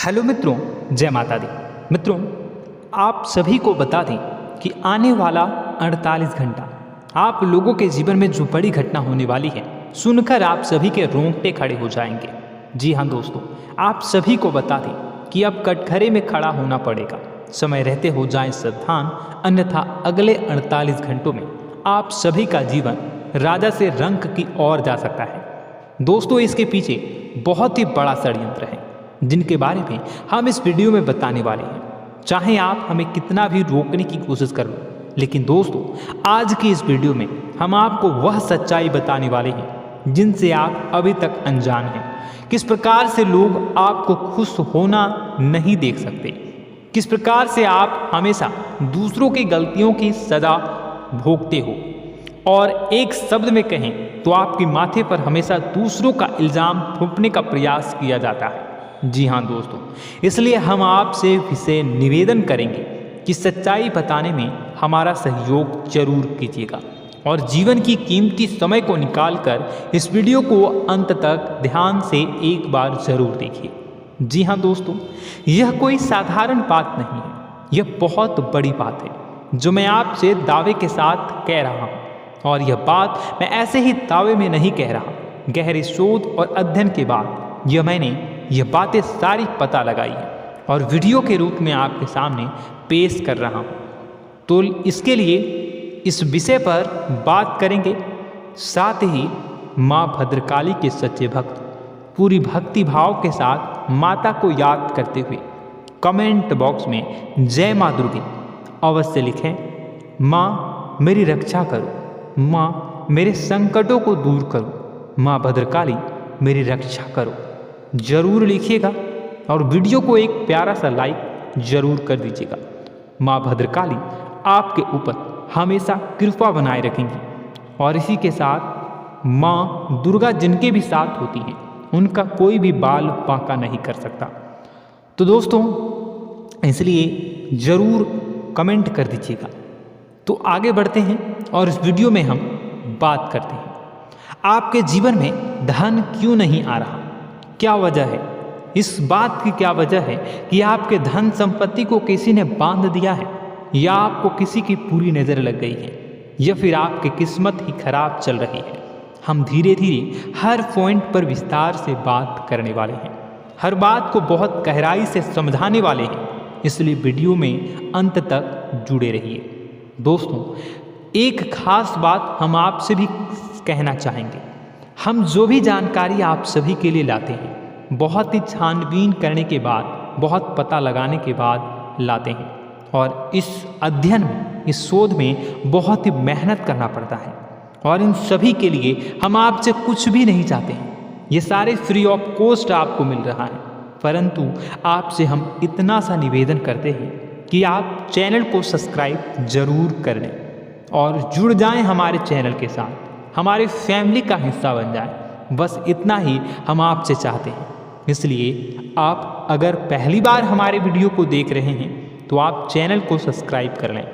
Hello मित्रों, जय माता दी। मित्रों, आप सभी को बता दें कि आने वाला 48 घंटा आप लोगों के जीवन में जो बड़ी घटना होने वाली है, सुनकर आप सभी के रोंगटे खड़े हो जाएंगे। जी हाँ दोस्तों, आप सभी को बता दें कि अब कटघरे में खड़ा होना पड़ेगा। समय रहते हो जाएं सावधान, अन्यथा अगले 48 घंटों में आप सभी का जीवन राजा से रंक की ओर जा सकता है। दोस्तों, इसके पीछे बहुत ही बड़ा षड्यंत्र है जिनके बारे में हम इस वीडियो में बताने वाले हैं। चाहे आप हमें कितना भी रोकने की कोशिश कर लो, लेकिन दोस्तों आज की इस वीडियो में हम आपको वह सच्चाई बताने वाले हैं जिनसे आप अभी तक अनजान हैं। किस प्रकार से लोग आपको खुश होना नहीं देख सकते, किस प्रकार से आप हमेशा दूसरों की गलतियों की सजा भोगते हो, और एक शब्द में कहें तो आपके माथे पर हमेशा दूसरों का इल्ज़ाम थोपने का प्रयास किया जाता है। जी हाँ दोस्तों, इसलिए हम आपसे विशेष निवेदन करेंगे कि सच्चाई बताने में हमारा सहयोग जरूर कीजिएगा और जीवन की कीमती समय को निकालकर इस वीडियो को अंत तक ध्यान से एक बार जरूर देखिए। जी हाँ दोस्तों, यह कोई साधारण बात नहीं है, यह बहुत बड़ी बात है जो मैं आपसे दावे के साथ कह रहा हूँ। और यह बात मैं ऐसे ही दावे में नहीं कह रहा, गहरे शोध और अध्ययन के बाद यह बातें सारी पता लगाई है और वीडियो के रूप में आपके सामने पेश कर रहा हूँ। तो इसके लिए इस विषय पर बात करेंगे। साथ ही माँ भद्रकाली के सच्चे भक्त पूरी भक्ति भाव के साथ माता को याद करते हुए कमेंट बॉक्स में जय माँ दुर्गे अवश्य लिखें। माँ मेरी रक्षा करो, माँ मेरे संकटों को दूर करो, माँ भद्रकाली मेरी रक्षा करो, जरूर लिखिएगा और वीडियो को एक प्यारा सा लाइक जरूर कर दीजिएगा। माँ भद्रकाली आपके ऊपर हमेशा कृपा बनाए रखेंगी और इसी के साथ माँ दुर्गा जिनके भी साथ होती हैं उनका कोई भी बाल बांका नहीं कर सकता। तो दोस्तों, इसलिए ज़रूर कमेंट कर दीजिएगा। तो आगे बढ़ते हैं और इस वीडियो में हम बात करते हैं, आपके जीवन में धन क्यों नहीं आ रहा, क्या वजह है। इस बात की क्या वजह है कि आपके धन संपत्ति को किसी ने बांध दिया है, या आपको किसी की पूरी नज़र लग गई है, या फिर आपकी किस्मत ही खराब चल रही है। हम धीरे धीरे हर पॉइंट पर विस्तार से बात करने वाले हैं, हर बात को बहुत गहराई से समझाने वाले हैं, इसलिए वीडियो में अंत तक जुड़े रहिए। दोस्तों, एक खास बात हम आपसे भी कहना चाहेंगे। हम जो भी जानकारी आप सभी के लिए लाते हैं बहुत ही छानबीन करने के बाद, बहुत पता लगाने के बाद लाते हैं, और इस अध्ययन में, इस शोध में बहुत ही मेहनत करना पड़ता है। और इन सभी के लिए हम आपसे कुछ भी नहीं चाहते हैं, ये सारे फ्री ऑफ कॉस्ट आपको मिल रहा है। परंतु आपसे हम इतना सा निवेदन करते हैं कि आप चैनल को सब्सक्राइब जरूर कर लें और जुड़ जाएं हमारे चैनल के साथ, हमारे फैमिली का हिस्सा बन जाए। बस इतना ही हम आपसे चाहते हैं। इसलिए आप अगर पहली बार हमारे वीडियो को देख रहे हैं तो आप चैनल को सब्सक्राइब कर लें।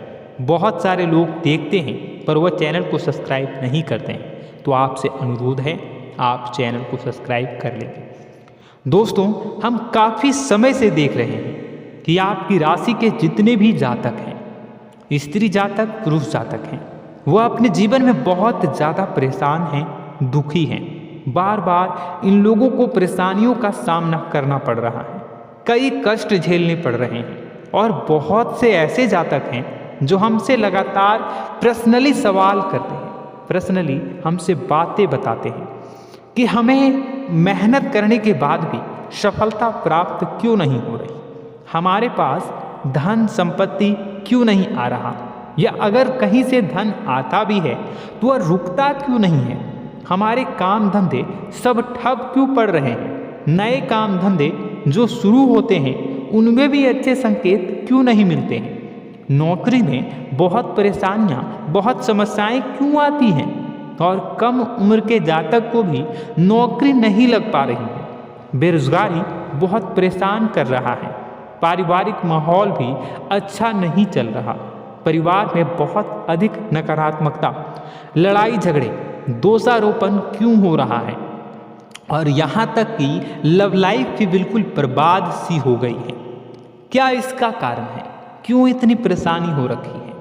बहुत सारे लोग देखते हैं पर वह चैनल को सब्सक्राइब नहीं करते हैं, तो आपसे अनुरोध है आप चैनल को सब्सक्राइब कर लें। दोस्तों, हम काफ़ी समय से देख रहे हैं कि आपकी राशि के जितने भी जातक हैं, स्त्री जातक, पुरुष जातक हैं, वह अपने जीवन में बहुत ज़्यादा परेशान हैं, दुखी हैं। बार बार इन लोगों को परेशानियों का सामना करना पड़ रहा है, कई कष्ट झेलने पड़ रहे हैं। और बहुत से ऐसे जातक हैं जो हमसे लगातार पर्सनली सवाल करते हैं, पर्सनली हमसे बातें बताते हैं कि हमें मेहनत करने के बाद भी सफलता प्राप्त क्यों नहीं हो रही, हमारे पास धन संपत्ति क्यों नहीं आ रहा, या अगर कहीं से धन आता भी है तो वह रुकता क्यों नहीं है, हमारे काम धंधे सब ठप क्यों पड़ रहे हैं, नए काम धंधे जो शुरू होते हैं उनमें भी अच्छे संकेत क्यों नहीं मिलते हैं, नौकरी में बहुत परेशानियां, बहुत समस्याएं क्यों आती हैं, और कम उम्र के जातक को भी नौकरी नहीं लग पा रही है, बेरोजगारी बहुत परेशान कर रहा है, पारिवारिक माहौल भी अच्छा नहीं चल रहा, परिवार में बहुत अधिक नकारात्मकता, लड़ाई झगड़े, दोषारोपण क्यों हो रहा है, और यहाँ तक कि लव लाइफ भी बिल्कुल बर्बाद सी हो गई है। क्या इसका कारण है? क्यों इतनी परेशानी हो रखी है?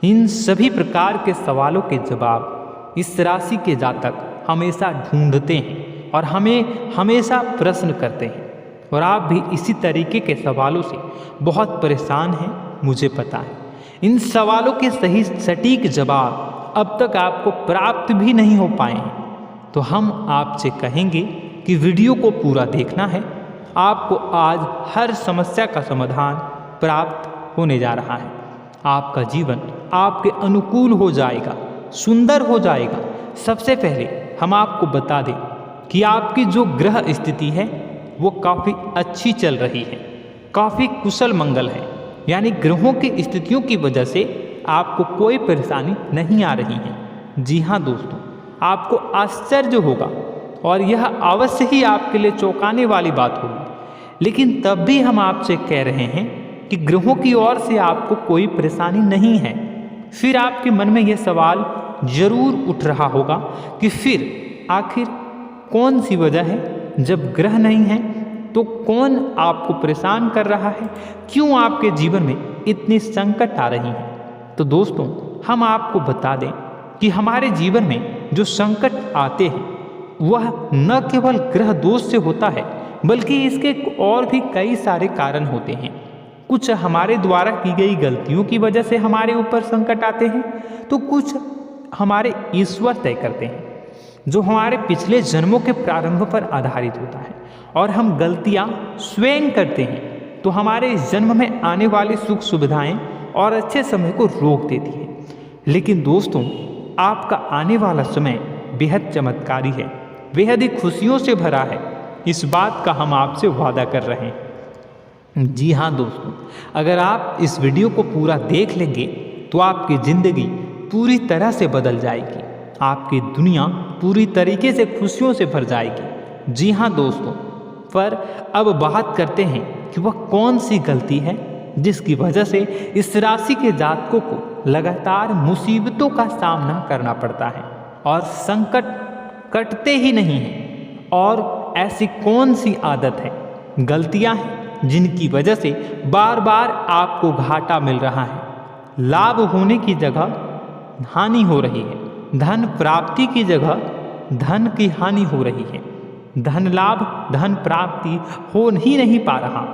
इन सभी प्रकार के सवालों के जवाब इस राशि के जातक हमेशा ढूंढते हैं और हमें हमेशा प्रश्न करते हैं। और आप भी इसी तरीके के सवालों से बहुत परेशान हैं, मुझे पता है। इन सवालों के सही सटीक जवाब अब तक आपको प्राप्त भी नहीं हो पाए हैं, तो हम आपसे कहेंगे कि वीडियो को पूरा देखना है। आपको आज हर समस्या का समाधान प्राप्त होने जा रहा है। आपका जीवन आपके अनुकूल हो जाएगा, सुंदर हो जाएगा। सबसे पहले हम आपको बता दें कि आपकी जो ग्रह स्थिति है वो काफ़ी अच्छी चल रही है, काफ़ी कुशल मंगल है। यानी ग्रहों की स्थितियों की वजह से आपको कोई परेशानी नहीं आ रही है। जी हाँ दोस्तों, आपको आश्चर्य होगा और यह अवश्य ही आपके लिए चौंकाने वाली बात होगी। लेकिन तब भी हम आपसे कह रहे हैं कि ग्रहों की ओर से आपको कोई परेशानी नहीं है। फिर आपके मन में यह सवाल जरूर उठ रहा होगा कि फिर आखिर कौन सी वजह है? जब ग्रह नहीं है तो कौन आपको परेशान कर रहा है? क्यों आपके जीवन में इतनी संकट आ रही हैं? तो दोस्तों, हम आपको बता दें कि हमारे जीवन में जो संकट आते हैं वह न केवल ग्रह दोष से होता है, बल्कि इसके और भी कई सारे कारण होते हैं। कुछ हमारे द्वारा की गई गलतियों की वजह से हमारे ऊपर संकट आते हैं, तो कुछ हमारे ईश्वर तय करते हैं, जो हमारे पिछले जन्मों के प्रारंभ पर आधारित होता है। और हम गलतियां स्वयं करते हैं तो हमारे इस जन्म में आने वाली सुख सुविधाएं और अच्छे समय को रोक देती है। लेकिन दोस्तों, आपका आने वाला समय बेहद चमत्कारी है, बेहद ही खुशियों से भरा है। इस बात का हम आपसे वादा कर रहे हैं। जी हाँ दोस्तों, अगर आप इस वीडियो को पूरा देख लेंगे तो आपकी ज़िंदगी पूरी तरह से बदल जाएगी, आपकी दुनिया पूरी तरीके से खुशियों से भर जाएगी। जी हाँ दोस्तों, पर अब बात करते हैं कि वह कौन सी गलती है जिसकी वजह से इस राशि के जातकों को लगातार मुसीबतों का सामना करना पड़ता है और संकट कटते ही नहीं हैं। और ऐसी कौन सी आदत है, गलतियां हैं जिनकी वजह से बार बार आपको घाटा मिल रहा है, लाभ होने की जगह हानि हो रही है, धन प्राप्ति की जगह धन की हानि हो रही है, धन लाभ धन प्राप्ति हो ही नहीं पा रहा।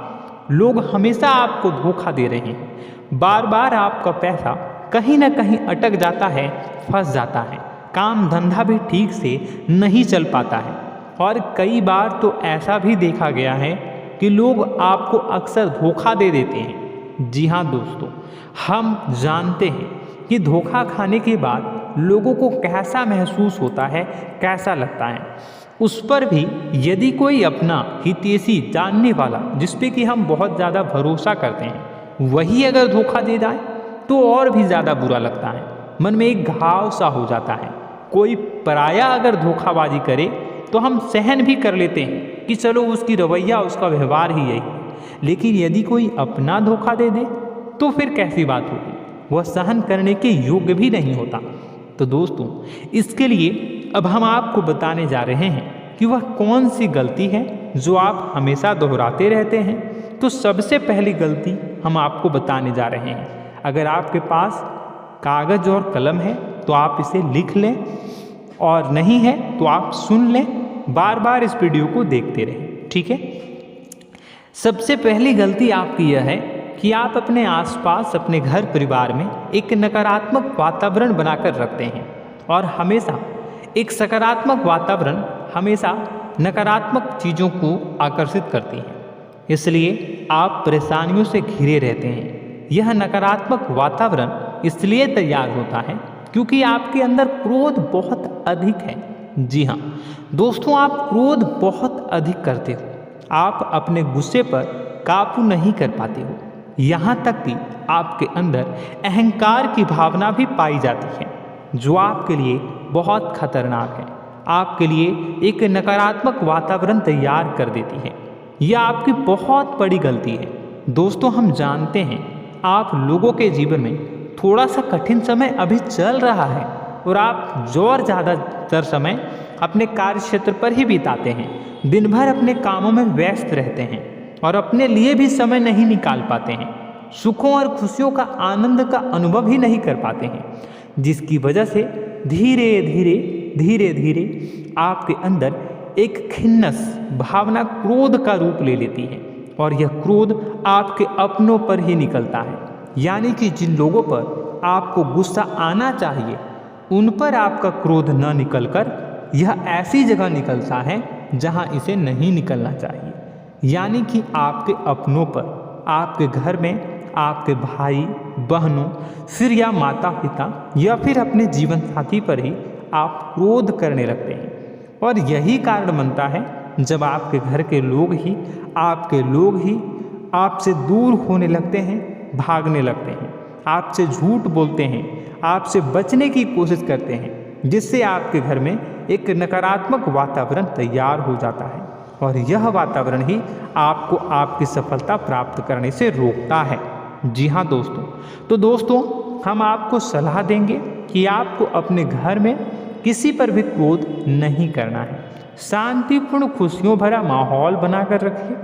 लोग हमेशा आपको धोखा दे रहे हैं, बार बार आपका पैसा कहीं ना कहीं अटक जाता है, फंस जाता है, काम धंधा भी ठीक से नहीं चल पाता है। और कई बार तो ऐसा भी देखा गया है कि लोग आपको अक्सर धोखा दे देते हैं। जी हाँ दोस्तों, हम जानते हैं कि धोखा खाने के बाद लोगों को कैसा महसूस होता है, कैसा लगता है। उस पर भी यदि कोई अपना हितैषी जानने वाला, जिस पे कि हम बहुत ज़्यादा भरोसा करते हैं, वही अगर धोखा दे जाए तो और भी ज़्यादा बुरा लगता है, मन में एक घाव सा हो जाता है। कोई पराया अगर धोखाबाजी करे तो हम सहन भी कर लेते हैं कि चलो उसकी रवैया, उसका व्यवहार ही यही है। लेकिन यदि कोई अपना धोखा दे दे तो फिर कैसी बात होगी, वह सहन करने के योग्य भी नहीं होता। तो दोस्तों, इसके लिए अब हम आपको बताने जा रहे हैं कि वह कौन सी गलती है जो आप हमेशा दोहराते रहते हैं। तो सबसे पहली गलती हम आपको बताने जा रहे हैं। अगर आपके पास कागज़ और कलम है तो आप इसे लिख लें, और नहीं है तो आप सुन लें, बार बार इस वीडियो को देखते रहें, ठीक है। सबसे पहली गलती आपकी यह है कि आप अपने आसपास, अपने घर परिवार में एक नकारात्मक वातावरण बनाकर रखते हैं। और हमेशा एक सकारात्मक वातावरण हमेशा नकारात्मक चीज़ों को आकर्षित करती है, इसलिए आप परेशानियों से घिरे रहते हैं। यह नकारात्मक वातावरण इसलिए तैयार होता है क्योंकि आपके अंदर क्रोध बहुत अधिक है। जी हाँ दोस्तों, आप क्रोध बहुत अधिक करते हो, आप अपने गुस्से पर काबू नहीं कर पाते हो। यहाँ तक कि आपके अंदर अहंकार की भावना भी पाई जाती है, जो आपके लिए बहुत खतरनाक है, आपके लिए एक नकारात्मक वातावरण तैयार कर देती है। यह आपकी बहुत बड़ी गलती है। दोस्तों, हम जानते हैं आप लोगों के जीवन में थोड़ा सा कठिन समय अभी चल रहा है और आप और ज़्यादा अक्सर समय अपने कार्य क्षेत्र पर ही बिताते हैं, दिन भर अपने कामों में व्यस्त रहते हैं और अपने लिए भी समय नहीं निकाल पाते हैं। सुखों और खुशियों का आनंद का अनुभव ही नहीं कर पाते हैं, जिसकी वजह से धीरे धीरे आपके अंदर एक खिन्नस भावना क्रोध का रूप ले लेती है और यह क्रोध आपके अपनों पर ही निकलता है। यानी कि जिन लोगों पर आपको गुस्सा आना चाहिए उन पर आपका क्रोध न निकलकर यह ऐसी जगह निकलता है जहां इसे नहीं निकलना चाहिए। यानी कि आपके अपनों पर, आपके घर में आपके भाई बहनों, फिर या माता पिता या फिर अपने जीवन साथी पर ही आप क्रोध करने लगते हैं। और यही कारण बनता है जब आपके घर के लोग ही आपसे दूर होने लगते हैं, भागने लगते हैं, आपसे झूठ बोलते हैं, आपसे बचने की कोशिश करते हैं, जिससे आपके घर में एक नकारात्मक वातावरण तैयार हो जाता है और यह वातावरण ही आपको आपकी सफलता प्राप्त करने से रोकता है। जी हाँ दोस्तों, तो दोस्तों हम आपको सलाह देंगे कि आपको अपने घर में किसी पर भी क्रोध नहीं करना है। शांतिपूर्ण खुशियों भरा माहौल बनाकर रखिए।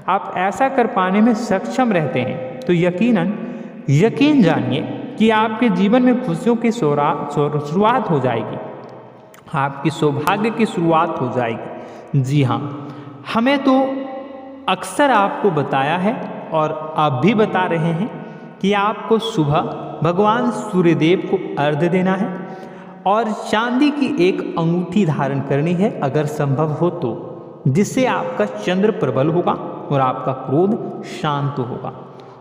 आप ऐसा कर पाने में सक्षम रहते हैं तो यकीन जानिए कि आपके जीवन में खुशियों की शुरुआत हो जाएगी, आपकी सौभाग्य की शुरुआत हो जाएगी। जी हाँ, हमें तो अक्सर आपको बताया है और आप भी बता रहे हैं कि आपको सुबह भगवान सूर्यदेव को अर्घ्य देना है और चांदी की एक अंगूठी धारण करनी है अगर संभव हो तो, जिससे आपका चंद्र प्रबल होगा और आपका क्रोध शांत होगा।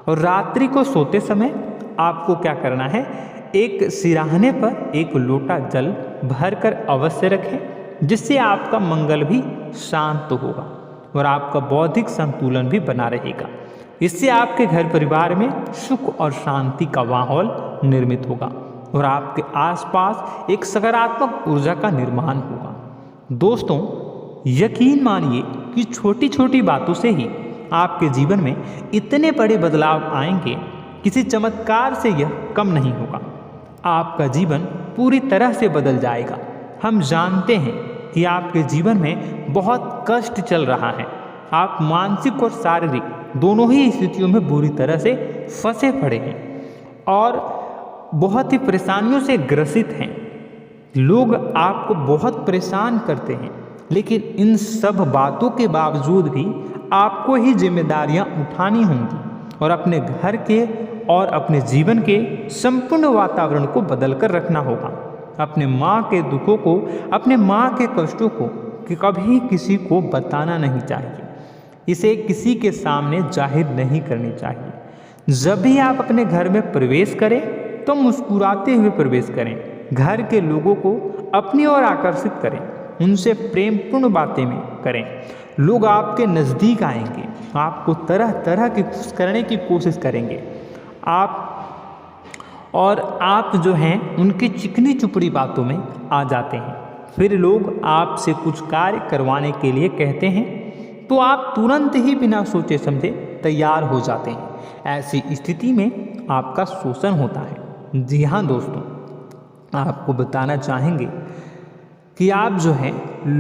और रात्रि को सोते समय आपको क्या करना है, एक सिराहने पर एक लोटा जल भरकर अवश्य रखें, जिससे आपका मंगल भी शांत होगा और आपका बौद्धिक संतुलन भी बना रहेगा। इससे आपके घर परिवार में सुख और शांति का माहौल निर्मित होगा और आपके आसपास एक सकारात्मक ऊर्जा का निर्माण होगा। दोस्तों यकीन मानिए कि छोटी छोटी बातों से ही आपके जीवन में इतने बड़े बदलाव आएंगे, किसी चमत्कार से यह कम नहीं होगा। आपका जीवन पूरी तरह से बदल जाएगा। हम जानते हैं कि आपके जीवन में बहुत कष्ट चल रहा है, आप मानसिक और शारीरिक दोनों ही स्थितियों में बुरी तरह से फंसे पड़े हैं और बहुत ही परेशानियों से ग्रसित हैं। लोग आपको बहुत परेशान करते हैं, लेकिन इन सब बातों के बावजूद भी आपको ही जिम्मेदारियां उठानी होंगी और अपने घर के और अपने जीवन के संपूर्ण वातावरण को बदलकर रखना होगा। अपने माँ के दुखों को, अपने माँ के कष्टों को कभी किसी को बताना नहीं चाहिए, इसे किसी के सामने जाहिर नहीं करनी चाहिए। जब भी आप अपने घर में प्रवेश करें तो मुस्कुराते हुए प्रवेश करें, घर के लोगों को अपनी ओर आकर्षित करें, उनसे प्रेमपूर्ण बातें में करें। लोग आपके नज़दीक आएंगे, आपको तरह तरह की खुश करने की कोशिश करेंगे। आप जो हैं उनकी चिकनी चुपड़ी बातों में आ जाते हैं। फिर लोग आपसे कुछ कार्य करवाने के लिए कहते हैं तो आप तुरंत ही बिना सोचे समझे तैयार हो जाते हैं। ऐसी स्थिति में आपका शोषण होता है। जी हाँ दोस्तों, आपको बताना चाहेंगे कि आप जो हैं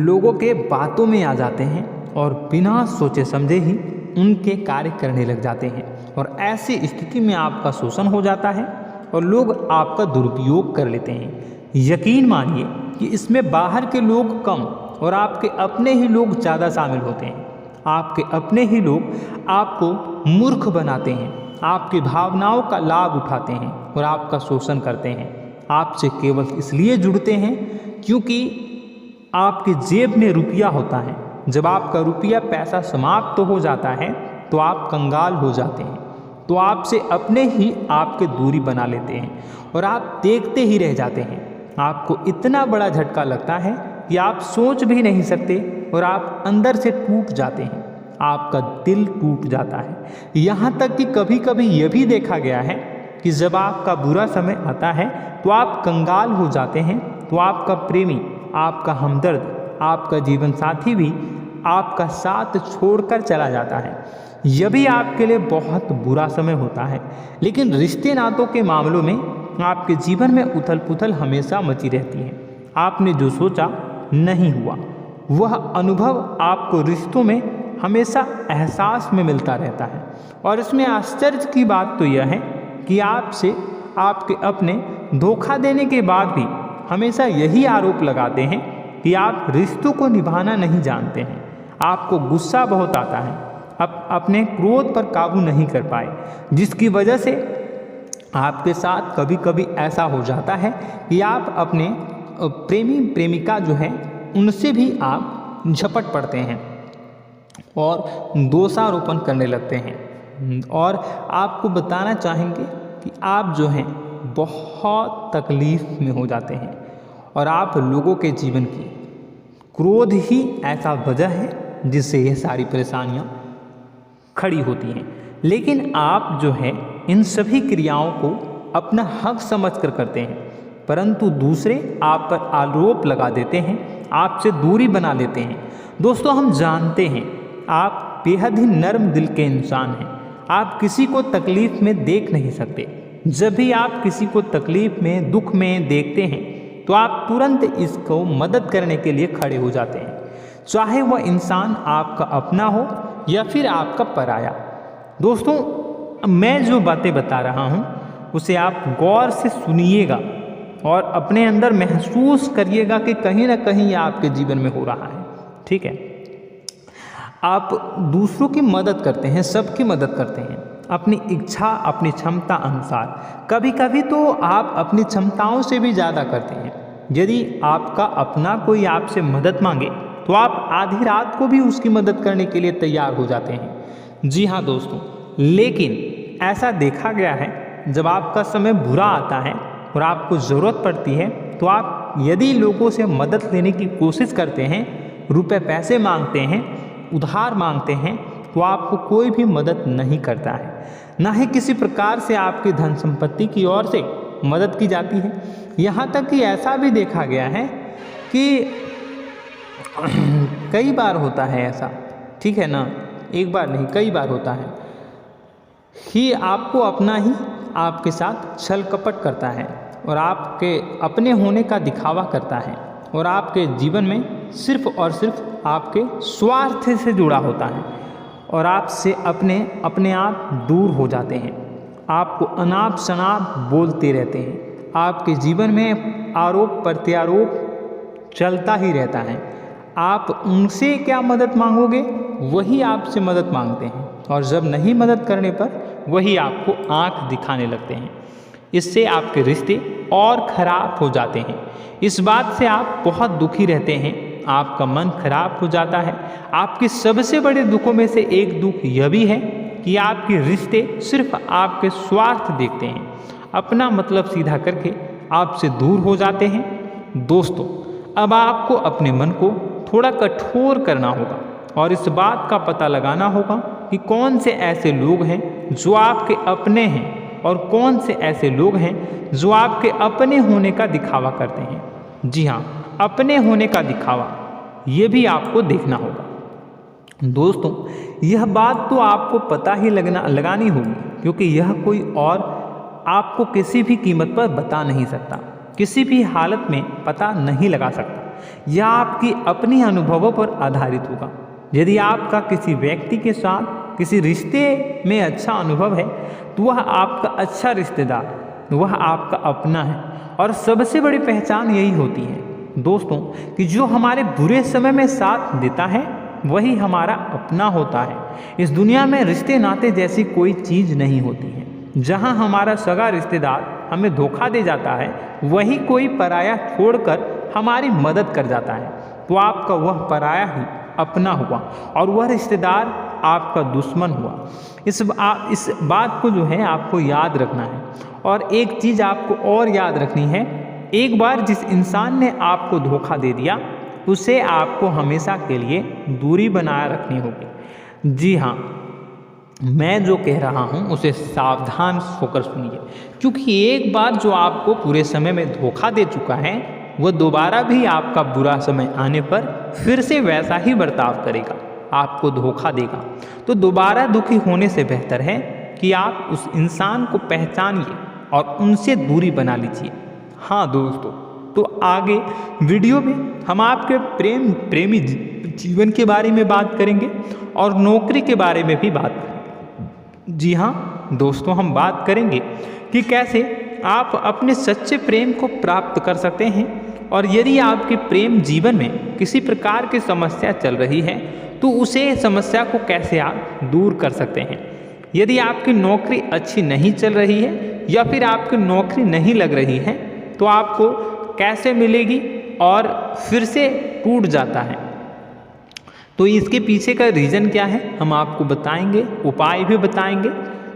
लोगों के बातों में आ जाते हैं और बिना सोचे समझे ही उनके कार्य करने लग जाते हैं और ऐसी स्थिति में आपका शोषण हो जाता है और लोग आपका दुरुपयोग कर लेते हैं। यकीन मानिए कि इसमें बाहर के लोग कम और आपके अपने ही लोग ज़्यादा शामिल होते हैं। आपके अपने ही लोग आपको मूर्ख बनाते हैं, आपकी भावनाओं का लाभ उठाते हैं और आपका शोषण करते हैं। आपसे केवल इसलिए जुड़ते हैं क्योंकि आपकी जेब में रुपया होता है। जब आपका रुपया पैसा समाप्त हो जाता है तो आप कंगाल हो जाते हैं, तो आपसे अपने ही आपके दूरी बना लेते हैं और आप देखते ही रह जाते हैं। आपको इतना बड़ा झटका लगता है कि आप सोच भी नहीं सकते और आप अंदर से टूट जाते हैं, आपका दिल टूट जाता है। यहाँ तक कि कभी कभी यह भी देखा गया है कि जब आपका बुरा समय आता है तो आप कंगाल हो जाते हैं, तो आपका प्रेमी, आपका हमदर्द, आपका जीवन साथी भी आपका साथ छोड़कर चला जाता है। यह भी आपके लिए बहुत बुरा समय होता है। लेकिन रिश्ते नातों के मामलों में आपके जीवन में उथल पुथल हमेशा मची रहती है। आपने जो सोचा नहीं हुआ। वह अनुभव आपको रिश्तों में हमेशा एहसास में मिलता रहता है। और इसमें आश्चर्य की बात तो यह है कि आपसे आपके अपने धोखा देने के बाद भी हमेशा यही आरोप लगाते हैं कि आप रिश्तों को निभाना नहीं जानते हैं। आपको गुस्सा बहुत आता है, अपने क्रोध पर काबू नहीं कर पाए, जिसकी वजह से आपके साथ कभी कभी ऐसा हो जाता है कि आप अपने प्रेमी प्रेमिका जो है उनसे भी आप झपट पड़ते हैं और दोषारोपण करने लगते हैं। और आपको बताना चाहेंगे कि आप जो हैं बहुत तकलीफ़ में हो जाते हैं और आप लोगों के जीवन की क्रोध ही ऐसा वजह है जिससे ये सारी परेशानियाँ खड़ी होती हैं। लेकिन आप जो है इन सभी क्रियाओं को अपना हक समझकर करते हैं, परंतु दूसरे आप पर आरोप लगा देते हैं, आपसे दूरी बना लेते हैं। दोस्तों, हम जानते हैं आप बेहद ही नर्म दिल के इंसान हैं। आप किसी को तकलीफ़ में देख नहीं सकते। जब भी आप किसी को तकलीफ़ में, दुख में देखते हैं तो आप तुरंत इसको मदद करने के लिए खड़े हो जाते हैं, चाहे वह इंसान आपका अपना हो या फिर आपका पराया। दोस्तों, मैं जो बातें बता रहा हूँ उसे आप गौर से सुनिएगा और अपने अंदर महसूस करिएगा कि कहीं ना कहीं यह आपके जीवन में हो रहा है। ठीक है, आप दूसरों की मदद करते हैं, सबकी मदद करते हैं अपनी इच्छा, अपनी क्षमता अनुसार। कभी कभी तो आप अपनी क्षमताओं से भी ज़्यादा करते हैं। यदि आपका अपना कोई आपसे मदद मांगे तो आप आधी रात को भी उसकी मदद करने के लिए तैयार हो जाते हैं। जी हाँ दोस्तों, लेकिन ऐसा देखा गया है जब आपका समय बुरा आता है और आपको ज़रूरत पड़ती है तो आप यदि लोगों से मदद लेने की कोशिश करते हैं, रुपए पैसे मांगते हैं, उधार मांगते हैं, तो आपको कोई भी मदद नहीं करता है। ना ही किसी प्रकार से आपकी धन संपत्ति की ओर से मदद की जाती है। यहाँ तक कि ऐसा भी देखा गया है कि कई बार होता है ऐसा, ठीक है ना, एक बार नहीं कई बार होता है कि आपको अपना ही आपके साथ छल कपट करता है और आपके अपने होने का दिखावा करता है और आपके जीवन में सिर्फ और सिर्फ आपके स्वार्थ से जुड़ा होता है और आपसे अपने आप दूर हो जाते हैं। आपको अनाप शनाप बोलते रहते हैं। आपके जीवन में आरोप प्रत्यारोप चलता ही रहता है। आप उनसे क्या मदद मांगोगे, वही आपसे मदद मांगते हैं और जब नहीं मदद करने पर वही आपको आंख दिखाने लगते हैं। इससे आपके रिश्ते और खराब हो जाते हैं। इस बात से आप बहुत दुखी रहते हैं, आपका मन खराब हो जाता है। आपके सबसे बड़े दुखों में से एक दुख यह भी है कि आपके रिश्ते सिर्फ आपके स्वार्थ देखते हैं, अपना मतलब सीधा करके आपसे दूर हो जाते हैं। दोस्तों, अब आपको अपने मन को थोड़ा कठोर करना होगा और इस बात का पता लगाना होगा कि कौन से ऐसे लोग हैं जो आपके अपने हैं और कौन से ऐसे लोग हैं जो आपके अपने होने का दिखावा करते हैं। जी हाँ, अपने होने का दिखावा, ये भी आपको देखना होगा। दोस्तों, यह बात तो आपको पता ही लगानी होगी, क्योंकि यह कोई और आपको किसी भी कीमत पर बता नहीं सकता, किसी भी हालत में पता नहीं लगा सकता। यह आपकी अपनी अनुभवों पर आधारित होगा। यदि आपका किसी व्यक्ति के साथ किसी रिश्ते में अच्छा अनुभव है तो वह आपका अच्छा रिश्तेदार, वह आपका अपना है। और सबसे बड़ी पहचान यही होती है दोस्तों कि जो हमारे बुरे समय में साथ देता है वही हमारा अपना होता है। इस दुनिया में रिश्ते नाते जैसी कोई चीज़ नहीं होती है। जहाँ हमारा सगा रिश्तेदार हमें धोखा दे जाता है, वही कोई पराया छोड़कर हमारी मदद कर जाता है, तो आपका वह पराया ही अपना हुआ और वह रिश्तेदार आपका दुश्मन हुआ। इस बात को जो है आपको याद रखना है। और एक चीज़ आपको और याद रखनी है, एक बार जिस इंसान ने आपको धोखा दे दिया उसे आपको हमेशा के लिए दूरी बनाए रखनी होगी। जी हाँ, मैं जो कह रहा हूँ उसे सावधान होकर सुनिए, क्योंकि एक बार जो आपको पूरे समय में धोखा दे चुका है वह दोबारा भी आपका बुरा समय आने पर फिर से वैसा ही बर्ताव करेगा, आपको धोखा देगा। तो दोबारा दुखी होने से बेहतर है कि आप उस इंसान को पहचानिए और उनसे दूरी बना लीजिए। हाँ दोस्तों, तो आगे वीडियो में हम आपके प्रेमी जीवन के बारे में बात करेंगे और नौकरी के बारे में भी बात करेंगे। जी हाँ दोस्तों, हम बात करेंगे कि कैसे आप अपने सच्चे प्रेम को प्राप्त कर सकते हैं, और यदि आपके प्रेम जीवन में किसी प्रकार की समस्या चल रही है तो उसे समस्या को कैसे आप दूर कर सकते हैं। यदि आपकी नौकरी अच्छी नहीं चल रही है या फिर आपकी नौकरी नहीं लग रही है तो आपको कैसे मिलेगी और फिर से टूट जाता है, तो इसके पीछे का रीज़न क्या है हम आपको बताएंगे, उपाय भी बताएंगे।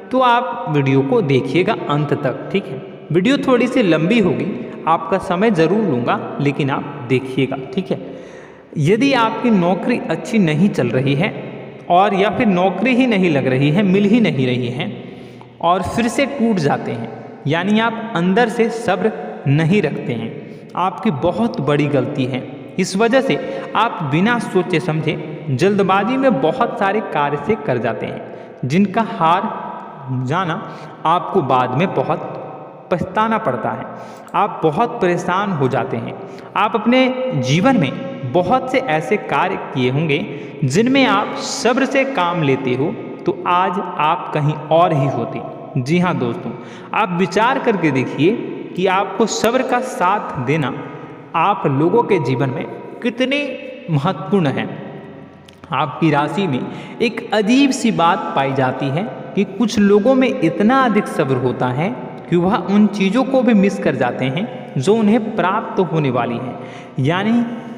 तो आप वीडियो को देखिएगा अंत तक, ठीक है। वीडियो थोड़ी सी लंबी होगी, आपका समय ज़रूर लूँगा, लेकिन आप देखिएगा, ठीक है। यदि आपकी नौकरी अच्छी नहीं चल रही है और या फिर नौकरी ही नहीं लग रही है, मिल ही नहीं रही है और फिर से टूट जाते हैं, यानी आप अंदर से सब्र नहीं रखते हैं, आपकी बहुत बड़ी गलती है। इस वजह से आप बिना सोचे समझे जल्दबाजी में बहुत सारे कार्य से कर जाते हैं, जिनका हार जाना आपको बाद में बहुत पछताना पड़ता है। आप बहुत परेशान हो जाते हैं। आप अपने जीवन में बहुत से ऐसे कार्य किए होंगे जिनमें आप सब्र से काम लेते हो, तो आज आप कहीं और ही होते। जी हाँ दोस्तों, आप विचार करके देखिए कि आपको सब्र का साथ देना आप लोगों के जीवन में कितने महत्वपूर्ण है। आपकी राशि में एक अजीब सी बात पाई जाती है कि कुछ लोगों में इतना अधिक सब्र होता है कि वह उन चीज़ों को भी मिस कर जाते हैं जो उन्हें प्राप्त होने वाली हैं। यानी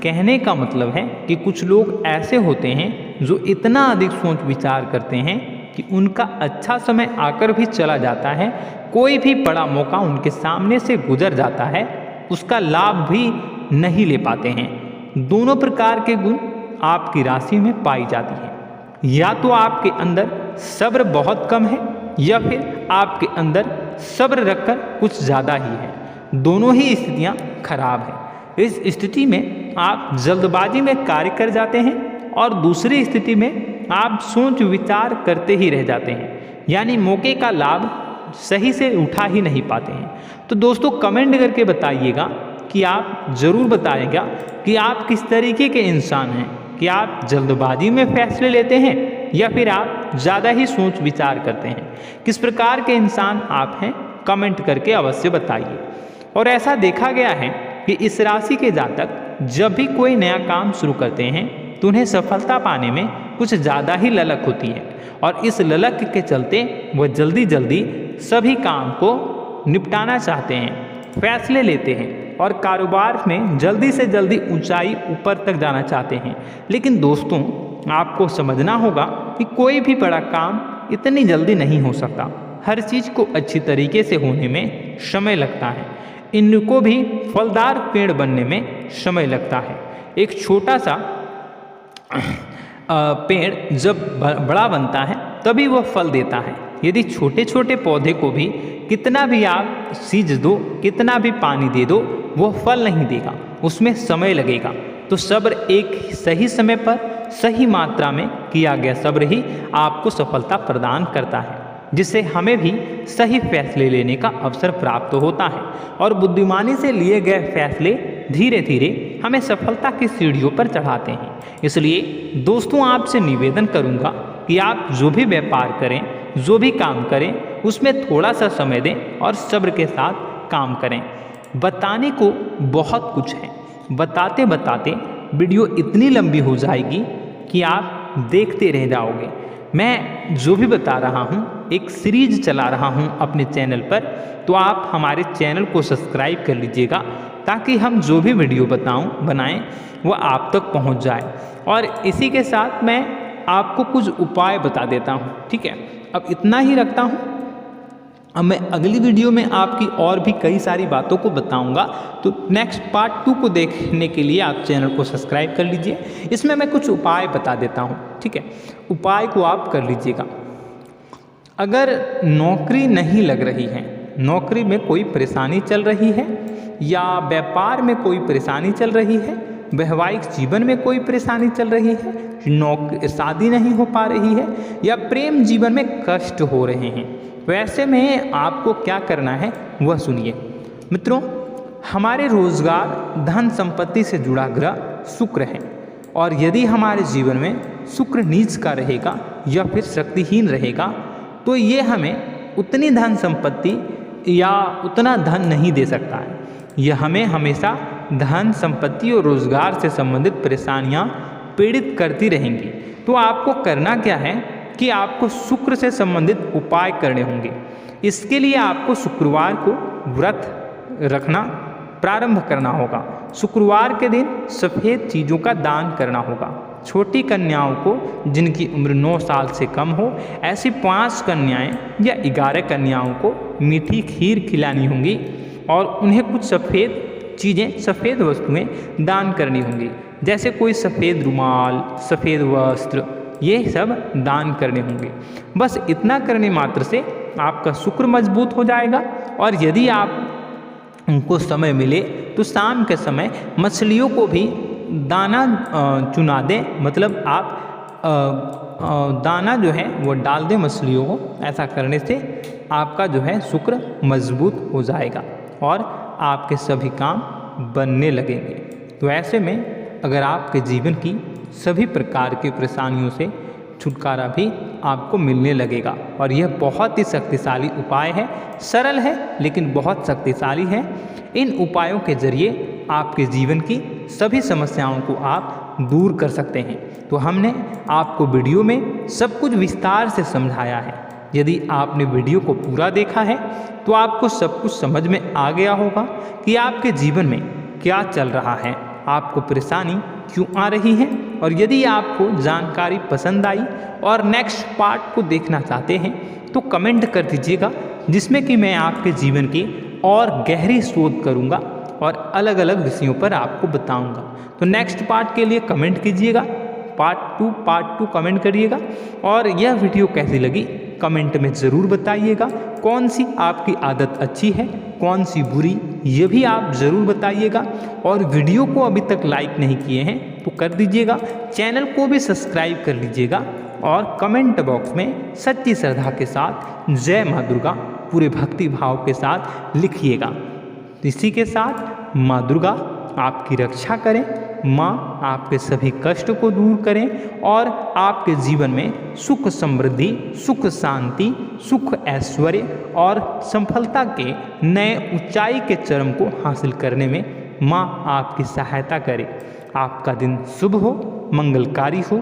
कहने का मतलब है कि कुछ लोग ऐसे होते हैं जो इतना अधिक सोच विचार करते हैं कि उनका अच्छा समय आकर भी चला जाता है, कोई भी बड़ा मौका उनके सामने से गुजर जाता है, उसका लाभ भी नहीं ले पाते हैं। दोनों प्रकार के गुण आपकी राशि में पाई जाती है। या तो आपके अंदर सब्र बहुत कम है या फिर आपके अंदर सब्र रखकर कुछ ज़्यादा ही है। दोनों ही स्थितियाँ खराब हैं। इस स्थिति में आप जल्दबाजी में कार्य कर जाते हैं और दूसरी स्थिति में आप सोच विचार करते ही रह जाते हैं, यानी मौके का लाभ सही से उठा ही नहीं पाते हैं। तो दोस्तों कमेंट करके बताइएगा कि आप ज़रूर बताइएगा कि आप किस तरीके के इंसान हैं, कि आप जल्दबाजी में फैसले लेते हैं या फिर आप ज़्यादा ही सोच विचार करते हैं। किस प्रकार के इंसान आप हैं कमेंट करके अवश्य बताइए। और ऐसा देखा गया है कि इस राशि के जातक जब भी कोई नया काम शुरू करते हैं तो उन्हें सफलता पाने में कुछ ज़्यादा ही ललक होती है, और इस ललक के चलते वह जल्दी जल्दी सभी काम को निपटाना चाहते हैं, फैसले लेते हैं और कारोबार में जल्दी से जल्दी ऊंचाई ऊपर तक जाना चाहते हैं। लेकिन दोस्तों आपको समझना होगा कि कोई भी बड़ा काम इतनी जल्दी नहीं हो सकता। हर चीज़ को अच्छी तरीके से होने में समय लगता है। इनको भी फलदार पेड़ बनने में समय लगता है। एक छोटा सा पेड़ जब बड़ा बनता है तभी वह फल देता है। यदि छोटे छोटे पौधे को भी कितना भी आप सींच दो, कितना भी पानी दे दो, वह फल नहीं देगा, उसमें समय लगेगा। तो सब्र एक सही समय पर सही मात्रा में किया गया सब्र ही आपको सफलता प्रदान करता है, जिससे हमें भी सही फैसले लेने का अवसर प्राप्त होता है और बुद्धिमानी से लिए गए फैसले धीरे धीरे हमें सफलता की सीढ़ियों पर चढ़ाते हैं। इसलिए दोस्तों आपसे निवेदन करूंगा कि आप जो भी व्यापार करें, जो भी काम करें, उसमें थोड़ा सा समय दें और सब्र के साथ काम करें। बताने को बहुत कुछ है, बताते बताते वीडियो इतनी लंबी हो जाएगी कि आप देखते रह जाओगे। मैं जो भी बता रहा हूँ एक सीरीज चला रहा हूँ अपने चैनल पर, तो आप हमारे चैनल को सब्सक्राइब कर लीजिएगा ताकि हम जो भी वीडियो बनाएं वो आप तक पहुँच जाए। और इसी के साथ मैं आपको कुछ उपाय बता देता हूँ, ठीक है। अब इतना ही रखता हूँ। अब मैं अगली वीडियो में आपकी और भी कई सारी बातों को बताऊंगा, तो नेक्स्ट पार्ट 2 को देखने के लिए आप चैनल को सब्सक्राइब कर लीजिए। इसमें मैं कुछ उपाय बता देता हूं, ठीक है। उपाय को आप कर लीजिएगा। अगर नौकरी नहीं लग रही है, नौकरी में कोई परेशानी चल रही है, या व्यापार में कोई परेशानी चल रही है, वैवाहिक जीवन में कोई परेशानी चल रही है, शादी नहीं हो पा रही है, या प्रेम जीवन में कष्ट हो रहे हैं, वैसे में आपको क्या करना है वह सुनिए। मित्रों, हमारे रोजगार, धन संपत्ति से जुड़ा ग्रह शुक्र है और यदि हमारे जीवन में शुक्र नीच का रहेगा या फिर शक्तिहीन रहेगा तो ये हमें उतनी धन संपत्ति या उतना धन नहीं दे सकता है। यह हमें हमेशा धन संपत्ति और रोजगार से संबंधित परेशानियां पीड़ित करती रहेंगी। तो आपको करना क्या है कि आपको शुक्र से संबंधित उपाय करने होंगे। इसके लिए आपको शुक्रवार को व्रत रखना प्रारंभ करना होगा। शुक्रवार के दिन सफ़ेद चीज़ों का दान करना होगा। छोटी कन्याओं को जिनकी उम्र 9 साल से कम हो, ऐसी 5 कन्याएं या 11 कन्याओं को मीठी खीर खिलानी होंगी और उन्हें कुछ सफ़ेद चीज़ें, सफ़ेद वस्तुएं दान करनी होंगी, जैसे कोई सफ़ेद रुमाल, सफ़ेद वस्त्र, ये सब दान करने होंगे। बस इतना करने मात्र से आपका शुक्र मजबूत हो जाएगा। और यदि आप उनको समय मिले तो शाम के समय मछलियों को भी दाना चुना दें, मतलब आप दाना जो है वो डाल दें मछलियों को। ऐसा करने से आपका जो है शुक्र मजबूत हो जाएगा और आपके सभी काम बनने लगेंगे। तो ऐसे में अगर आपके जीवन की सभी प्रकार की परेशानियों से छुटकारा भी आपको मिलने लगेगा। और यह बहुत ही शक्तिशाली उपाय है, सरल है लेकिन बहुत शक्तिशाली है। इन उपायों के जरिए आपके जीवन की सभी समस्याओं को आप दूर कर सकते हैं। तो हमने आपको वीडियो में सब कुछ विस्तार से समझाया है। यदि आपने वीडियो को पूरा देखा है तो आपको सब कुछ समझ में आ गया होगा कि आपके जीवन में क्या चल रहा है, आपको परेशानी क्यों आ रही है। और यदि आपको जानकारी पसंद आई और नेक्स्ट पार्ट को देखना चाहते हैं तो कमेंट कर दीजिएगा, जिसमें कि मैं आपके जीवन की और गहरी शोध करूंगा और अलग अलग विषयों पर आपको बताऊंगा। तो नेक्स्ट पार्ट के लिए कमेंट कीजिएगा, पार्ट टू कमेंट करिएगा। और यह वीडियो कैसी लगी कमेंट में ज़रूर बताइएगा। कौन सी आपकी आदत अच्छी है, कौन सी बुरी, ये भी आप ज़रूर बताइएगा। और वीडियो को अभी तक लाइक नहीं किए हैं तो कर दीजिएगा, चैनल को भी सब्सक्राइब कर लीजिएगा और कमेंट बॉक्स में सच्ची श्रद्धा के साथ जय माँ दुर्गा पूरे भक्ति भाव के साथ लिखिएगा। इसी के साथ माँ दुर्गा आपकी रक्षा करें, माँ आपके सभी कष्ट को दूर करें और आपके जीवन में सुख समृद्धि, सुख शांति, सुख ऐश्वर्य और सफलता के नए ऊंचाई के चरम को हासिल करने में माँ आपकी सहायता करे। आपका दिन शुभ हो, मंगलकारी हो।